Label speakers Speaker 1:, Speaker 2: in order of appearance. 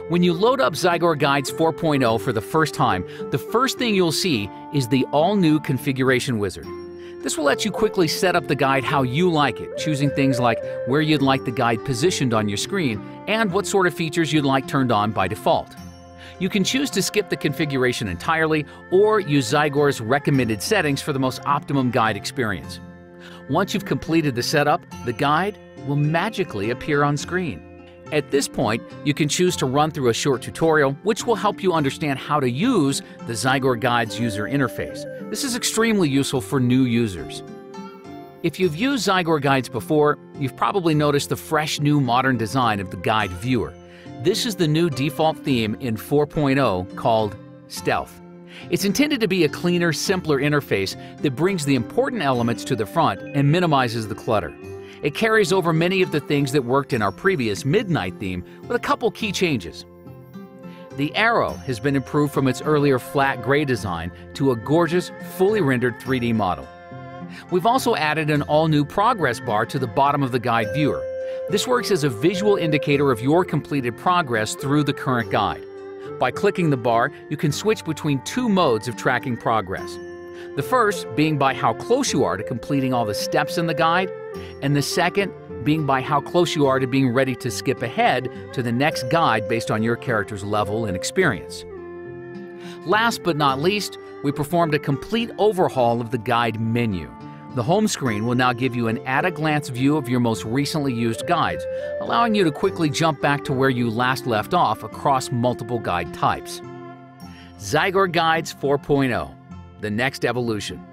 Speaker 1: When you load up Zygor Guides 4.0 for the first time, the first thing you'll see is the all-new configuration wizard. This will let you quickly set up the guide how you like it, choosing things like where you'd like the guide positioned on your screen and what sort of features you'd like turned on by default. You can choose to skip the configuration entirely or use Zygor's recommended settings for the most optimum guide experience. Once you've completed the setup, the guide will magically appear on screen. At this point, you can choose to run through a short tutorial which will help you understand how to use the Zygor Guides user interface. This is extremely useful for new users. If you've used Zygor Guides before, you've probably noticed the fresh new modern design of the guide viewer. This is the new default theme in 4.0 called Stealth. It's intended to be a cleaner, simpler interface that brings the important elements to the front and minimizes the clutter. It carries over many of the things that worked in our previous Midnight theme with a couple key changes. The arrow has been improved from its earlier flat gray design to a gorgeous, fully rendered 3D model. We've also added an all-new progress bar to the bottom of the guide viewer. This works as a visual indicator of your completed progress through the current guide. By clicking the bar, you can switch between two modes of tracking progress. The first being by how close you are to completing all the steps in the guide, and the second being by how close you are to being ready to skip ahead to the next guide based on your character's level and experience. Last but not least, we performed a complete overhaul of the guide menu. The home screen will now give you an at-a-glance view of your most recently used guides, allowing you to quickly jump back to where you last left off across multiple guide types. Zygor Guides 4.0, the next evolution.